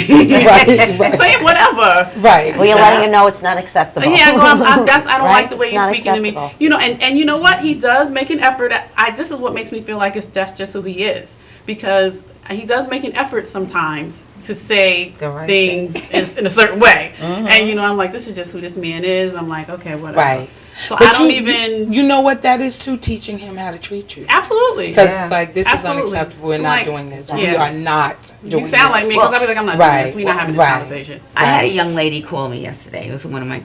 Right. Saying whatever. Right. Well, you're letting him know it's not acceptable. Yeah, I don't Right? like the way It's you're not speaking to me. acceptable. And you know what? He does make an effort. This is what makes me feel like that's just who he is, because he does make an effort sometimes to say The right things in a certain way. And I'm like, this is just who this man is. I'm like, okay, whatever. Right. So But I don't even. You know what that is too? Teaching him how to treat you. Absolutely. Because Yeah. this Absolutely. is unacceptable. We're not Like, doing this. yeah. We are not doing You sound this. like me because I'll be like, I'm not doing this. We're not having this Right. conversation. I had a young lady call me yesterday. It was one of my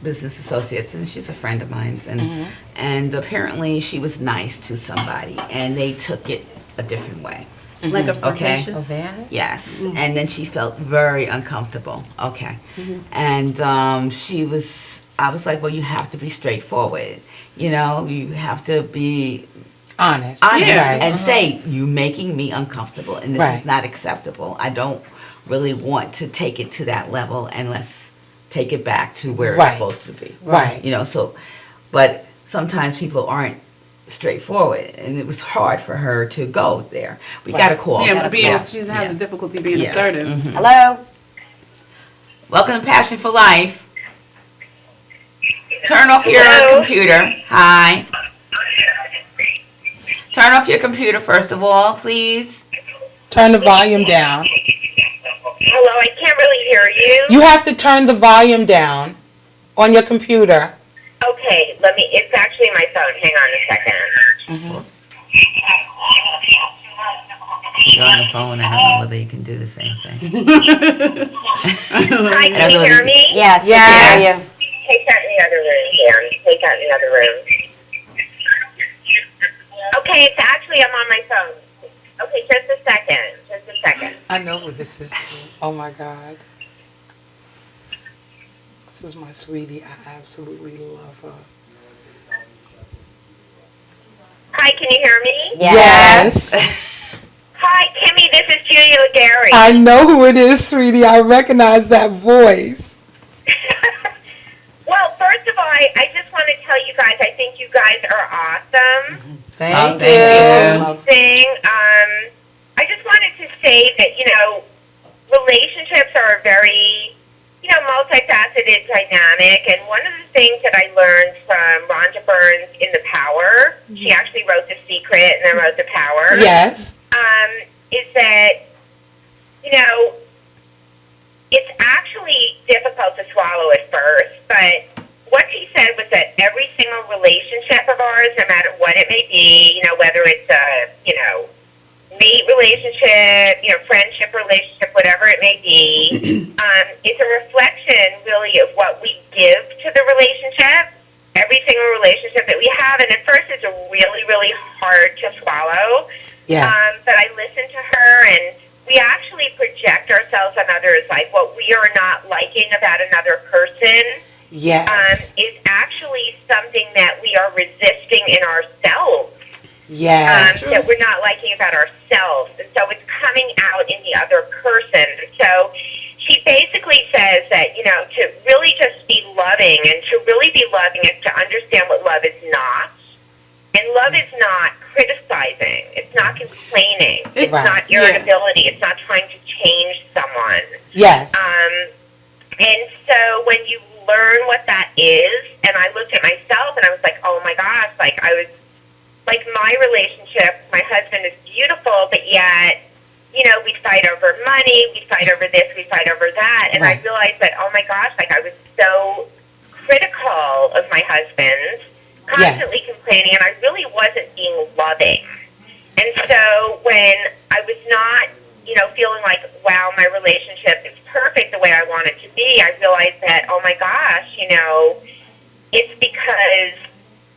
business associates, and she's a friend of mine. And apparently she was nice to somebody, and they took it a different way. Like a Okay. flirtatious. Yes. And then she felt very uncomfortable. Okay. And I was like, well, you have to be straightforward. You have to be honest. Yeah. and say, you're making me uncomfortable, and this Right. is not acceptable. I don't really want to take it to that level, and let's take it back to where Right. it's supposed to be. Right. But sometimes people aren't straightforward, and it was hard for her to go there. We got to call. Yeah, she has a difficulty being Yeah. assertive. Hello? Welcome to Passion for Life. Turn off your computer. Hi. Turn off your computer first of all, please. Turn the volume down. Hello, I can't really hear you. You have to turn the volume down on your computer. Okay, it's actually my phone. Hang on a second. Whoops. You're on the phone. I don't know whether you can do the same thing. Hi, can you hear me? Yes. we Yes. can hear you. Take that in the other room, Dan. Take that in the other room. Okay, it's actually, I'm on my phone. Okay, just a second. I know who this is too. Oh my God. This is my sweetie. I absolutely love her. Hi, can you hear me? Yes. Hi, Kimmy, this is Julia Gary. I know who it is, sweetie. I recognize that voice. Well, first of all, I just want to tell you guys, I think you guys are awesome. Thank thank you. Thing. I just wanted to say that, relationships are very, multifaceted, dynamic. And one of the things that I learned from Rhonda Byrne's in The Power, she actually wrote The Secret and then wrote The Power. Yes. Is that, it's actually difficult to swallow at first, but what she said was that every single relationship of ours, no matter what it may be, whether it's a, mate relationship, friendship relationship, whatever it may be, it's a reflection really of what we give to the relationship, every single relationship that we have. And at first it's really, really hard to swallow. Yes. But I listened to her, and we actually project ourselves on others, like what we are not liking about another person. Yes. Is actually something that we are resisting in ourselves. Yes. That we're not liking about ourselves. And so it's coming out in the other person. And so she basically says that, to really just be loving, and to really be loving is to understand what love is not. And love is not criticizing. It's not complaining. It's Right. not irritability. It's not trying to change someone. Yes. And so when you learn what that is, and I looked at myself and I was like, oh my gosh, my relationship, my husband is beautiful, but yet, we fight over money, we fight over this, we fight over that, and I realized that, oh my gosh, I was so critical of my husband, constantly complaining, and I really wasn't being loving. And so when I was not, feeling like, wow, my relationship is perfect the way I want it to be, I realized that, oh my gosh, it's because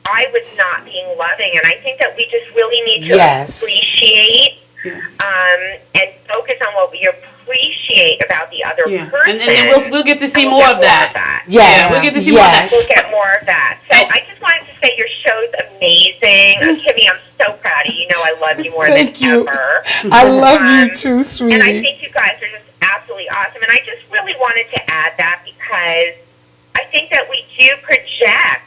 I was not being loving. And I think that we just really need to appreciate and focus on what we appreciate about the other person. And then we'll get to see more of that. Yes. Yeah, we'll get to see more of that. We'll get more of that. So I just wanted to say your show's amazing. Kimmy, I'm so proud of you. I love you more than ever. I love you too, sweetie. And I think you guys are just absolutely awesome. And I just really wanted to add that because I think that we do project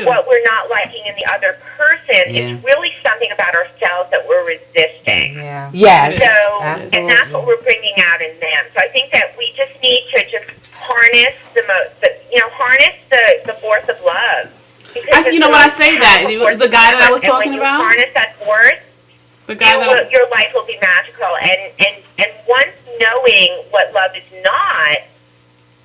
what we're not liking in the other person. It's really something about ourselves that we're resisting. Yeah. Yes. So, Absolutely. and that's what we're bringing out in them. So I think that we just need to just harness harness the force of love. Because when I say that, the guy that I was talking when about, you harness that force, your life will be magical. And once knowing what love is not,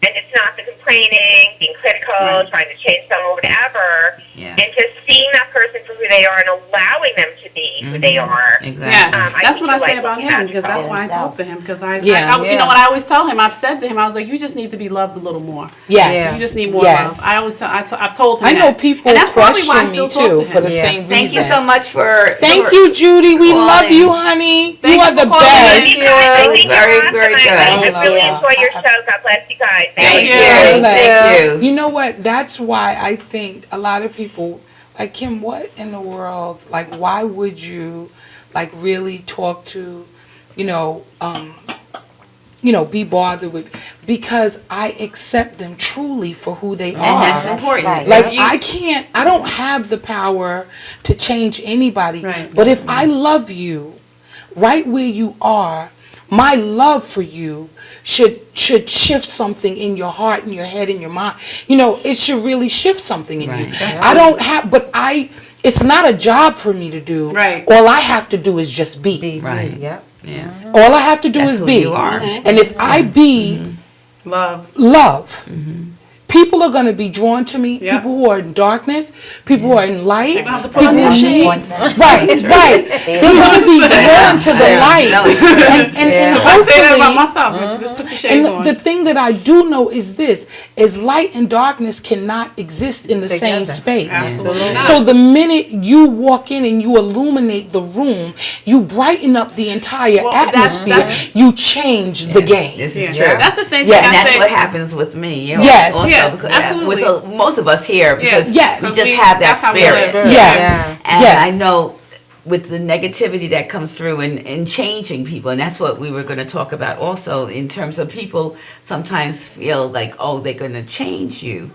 and it's not the complaining, being critical, trying to change someone, whatever, and just seeing that person for who they are and allowing them to be who they are. Exactly. yes, I that's think what I your say life will about be him, because magical. that's why I talk to him. Because I Yeah. what I always tell him, I've said to him, I was like, you just need to be loved a little more. Yes. You just need more Yes. love. I always I've told him I that. know people And that's probably why I question me still talk too to for the him. same reason. Thank you so much for. Thank you, Judy. We love you, honey. Thank you are you the for calling best. in. I think It's very, you're awesome. very good. I really enjoy your show. God bless you guys. Thank you. Thank Thank you. You know what? That's why I think a lot of people, like, Kim, what in the world? Like, why would you, really talk to, be bothered with? Because I accept them truly for who they are. And that's important. right. Like, I don't have the power to change anybody. Right. But if I love you right where you are, my love for you should shift something in your heart, in your head, in your mind. It should really shift something in you. I don't have, it's not a job for me to do. Right. All I have to do is just be. Right. Yep. Yeah. All I have to do That's is who be. you are. And if I be Love. love, people are going to be drawn to me. Yeah. People who are in darkness, people who are in light, They're gonna have to put people on who their need. shades. Right. They're going to be drawn to the light. No, it's true. And I say that about hopefully, myself. Just put your shades and on. the thing that I do know is this, is light and darkness cannot exist in the same Together. space. Absolutely not. So the minute you walk in and you illuminate the room, you brighten up the entire Well, that's- atmosphere, you change the game. This is Yeah. true. That's the same Yeah. thing And I that's say. what happens with me. Yes. Also, Yeah, because absolutely. with most of us here, because Yes. we Because just we- have that that's how we spirit. live. Yes. And Yes. I know with the negativity that comes through in changing people, and that's what we were going to talk about also, in terms of people sometimes feel like, oh, they're going to change you.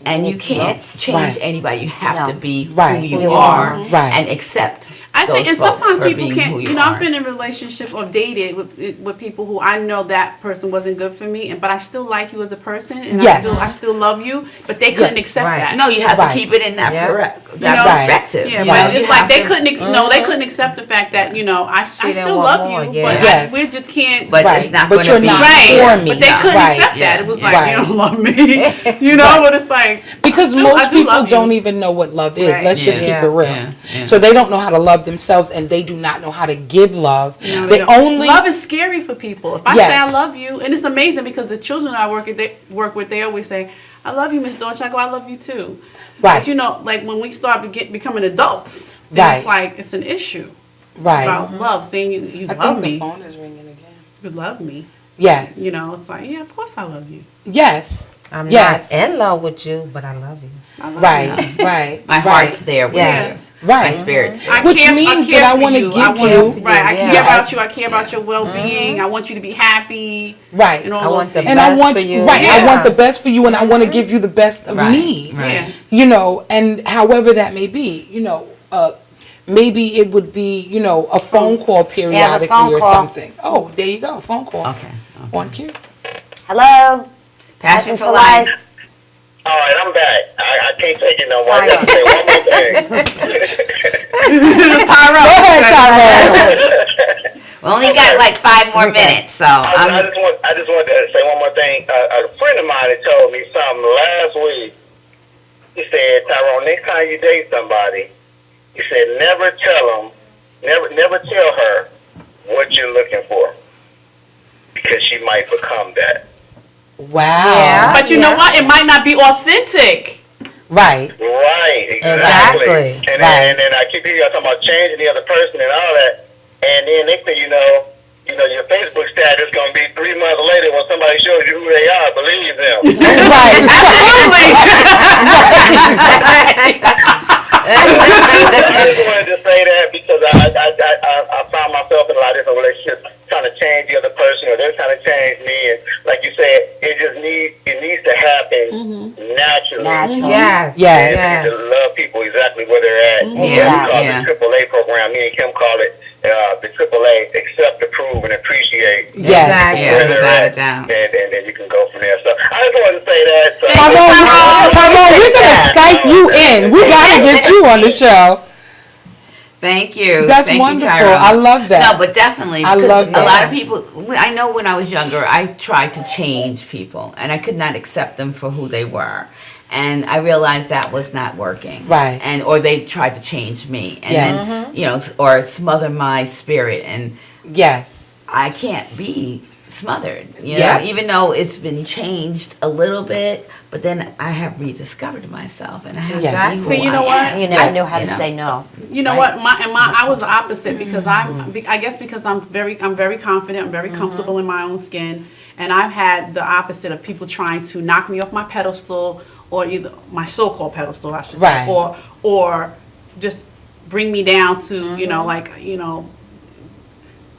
And you can't change Right. anybody. You have to be Right. who you Who you are are. Right. and accept. I think, those and folks sometimes for people being can't. who You you know, I've are. been in relationshiip or dated with people who I know that person wasn't good for me, but I still like you as a person, and Yes. I still love you, but they couldn't Yes. accept Right. that. No, you have Right. to keep it in that Yeah. that know, perspective. Yeah, you but know, it's you like have they to- couldn't. No, they couldn't accept the fact that I didn't still want love more, you, yeah. but Yes. we just can't. But Right. it's not But going to you're be not Right, for me. but they couldn't Right. accept that. Yeah. It was Yeah. like, you Right. don't love me, you know. Right. But it's like Because I most do people love you. don't even know what love is. Right. Let's just Yeah. keep it real. Yeah. Yeah. So they don't know how to love themselves, and they do not know how to give love. No, they don't. only Love is scary for people. If I Yes. say I love you, and it's amazing because the children I work with, they always say, "I love you, Miss Dorch." I go, "I love you too." Right. But like when we start becoming adults, then it's Right. like it's an issue right. about love. Saying you I love think the me, phone is ringing again. you love me. Yes. It's like, yeah, of course I love you. Yes. I'm Yes. not in love with you, but I love you. I love Right. you. Right. My right. heart's there with Yes. you. My Right. spirit's there. Which means that I for wanna you. give I wanna- you- right. I care Yes. about you. I care about your well-being. I want you to be happy. Right. And all I those want the things. And I best want for you, you. right. I Yeah. want the best for you, and I want to give you the best of Right. me. Right. Yeah. You know, and however that may be, maybe it would be, a phone call periodically phone or call. something. Oh, there you go, phone call. Okay. On cue. Hello? Passion for life. All right, I'm back. I can't take it no more. I got to say one more thing. Go ahead, Tyrone. We only got like 5 more minutes, so I just wanted to say one more thing. A friend of mine had told me something last week. He said, Tyrone, next time you date somebody, he said, never tell her what you're looking for, because she might become that. Wow. Yeah. But you know what? It might not be authentic. Right. Right, Exactly. And, Right. then I keep hearing you talking about changing the other person and all that. And then next thing you know, your Facebook status going to be 3 months later when somebody shows you who they are. Believe them. Right. I just wanted to say that because I found myself in a lot of different relationships trying to change the other person, or they're trying to change me. And like you said, it needs to happen naturally. Yes. Yes. And to love people exactly where they're at. Yeah, We call yeah. it the AAA program. Me and Kim call it the AAA, accept, approve, and appreciate. Yes. Exactly. Yeah, Where they're without at, a doubt. and then you can go from there. So I just wanted to say that. So Tyrone, we're going to Skype you in. We got to get you on the show. Thank you. That's Thank wonderful. You, Tyrone. I love that. No, but definitely. I Because love a that. lot of people, I know when I was younger, I tried to change people, and I could not accept them for who they were. And I realized that was not working. Right. Or they tried to change me. And Yeah. then, or smother my spirit. And Yes. I can't be smothered, Yes. even though it's been changed a little bit, but then I have rediscovered myself, and I have Yes. to be who So you know I what? am. You never knew how to say no. You know Right. what? I was the opposite because I guess because I'm very confident, I'm very comfortable in my own skin, and I've had the opposite of people trying to knock me off my pedestal, or either my so-called pedestal, I should Right. say, or just bring me down to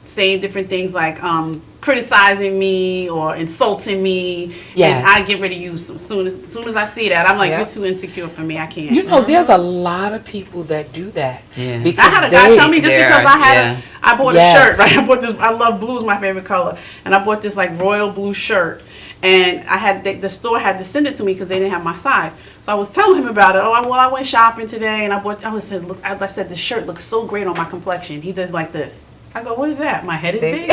saying different things like criticizing me or insulting me, Yes. and I get rid of you as soon as I see that. I'm like, Yeah. you're too insecure for me. I can't. You know, there's a lot of people that do that. Yeah. Because I had a guy tell me just There because are, I bought Yes. a shirt, right? I bought this. I love blue is my favorite color, and I bought this like royal blue shirt. And I had the store had to send it to me because they didn't have my size. So I was telling him about it. I went shopping today, and I said, look, I said the shirt looks so great on my complexion. He does like this. I go, what is that? My head is big.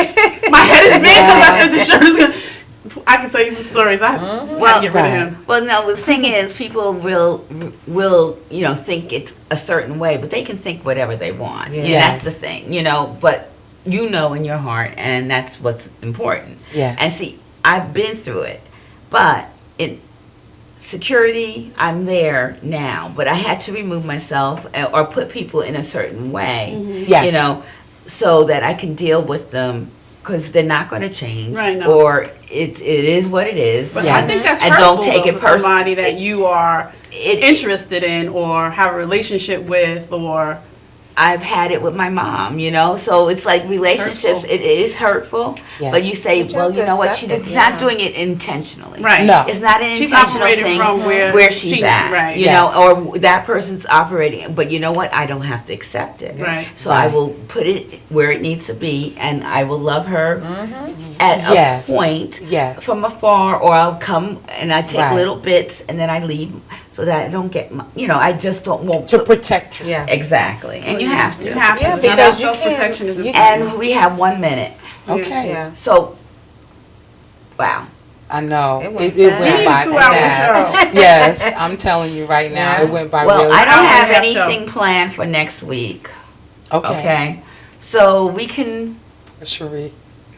My head is big because I said the shirt is gonna. I can tell you some stories. I Well, get rid of him. Well, no, the thing is, people will think it's a certain way, but they can think whatever they want. Yeah. Yeah, that's the Yes. thing, but in your heart, and that's what's important. Yeah. And see, I've been through it, but in security, I'm there now, but I had to remove myself or put people in a certain way, Yes. so that I can deal with them. Because they're not going to change, Right, no. or it is what it is. But Yeah. I think that's And hurtful don't take though, it for somebody that personally. you are It- interested in or have a relationship with, or I've had it with my mom, you know. So it's like relationships. Hurtful. It is hurtful, Yeah. but you say, But you well, have you to know what? accept She's it, not yeah. doing it intentionally. Right. No. It's not an She's intentional operating thing from where she's she- at, right. you Yes. know, or that person's operating. But you know what? I don't have to accept it. Right. So I Right. will put it where it needs to be, and I will love her at Yes. a point Yes. from afar, or I'll come and I take Right. little bits and then I leave so that I don't get, you know, I just don't want To protect yourself. Yeah. Exactly, and you have to. You have to. Yeah, Now, because that you self-protection is can't- important. And we have 1 minute. Okay. Yeah. So, wow. I know. It It went went, fast. We need a by 2-hour fast. show. Yes, I'm telling you right now, Yeah. it went by Well, really I don't fast. have Yeah, so- anything planned for next week. Okay. Okay. So we can. Cherie,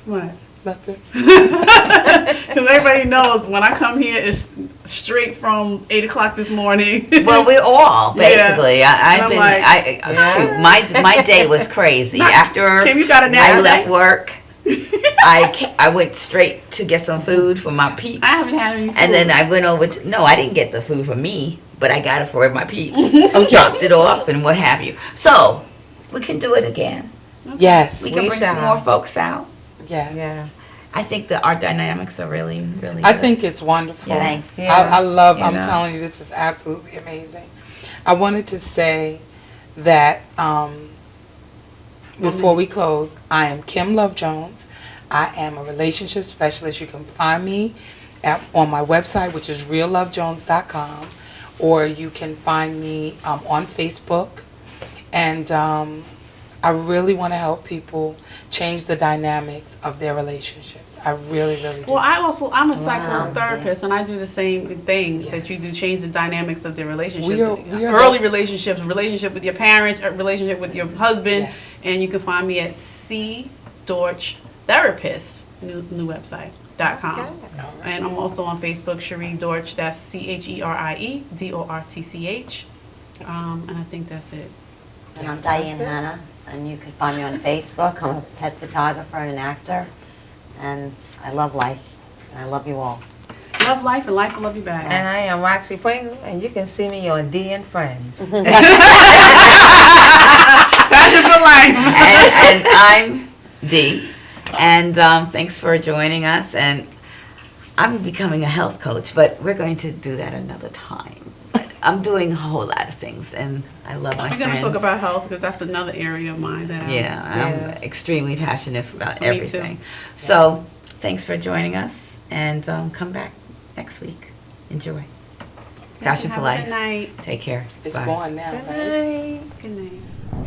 What? nothing. Because everybody knows when I come here, it's straight from 8 o'clock this morning. Well, we're all Yeah. basically. And I've I'm been. like, Shoot, my day was crazy. After Kim, you got a nap I today? left work, I went straight to get some food for my peeps. I haven't had any food. And then I went over to, no, I didn't get the food for me, but I got it for my peeps. Dropped it off and what have you. So, we can do it again. Yes. We can We bring some shall. more folks out. Yes. Yeah. I think that our dynamics are really, really I good. think it's wonderful. Yeah. Thanks. I love, You I'm know. telling you, this is absolutely amazing. I wanted to say that before we close, I am Kim Love Jones. I am a relationship specialist. You can find me on my website, which is reallovejones.com, or you can find me on Facebook. And I really want to help people change the dynamics of their relationships. I really, really do. Well, I'm a psychotherapist, and I do the same thing that you do, change the dynamics of their relationship. We are Early relationships, relationship with your parents, a relationship with your husband, and you can find me at C. Dorch Therapist, new website.com. And I'm also on Facebook, Cherie Dorch, that's CHERIE DORTCH. And I think that's it. And I'm Diane Hanna, and you can find me on Facebook. I'm a pet photographer and an actor, and I love life, and I love you all. Love life, and life will love you back. And I am Roxy Pringle, and you can see me on D and Friends. Passion for life. and I'm Dee. And thanks for joining us. And I'm becoming a health coach, but we're going to do that another time. But I'm doing a whole lot of things, and I love my We're friends. going to talk about health because that's another area of mine that I'm extremely passionate about Me too. everything. So thanks for joining us, and come back next week. Enjoy. Passion for Have a life. Good night. Take care. It's Bye. gone now, right? Good night.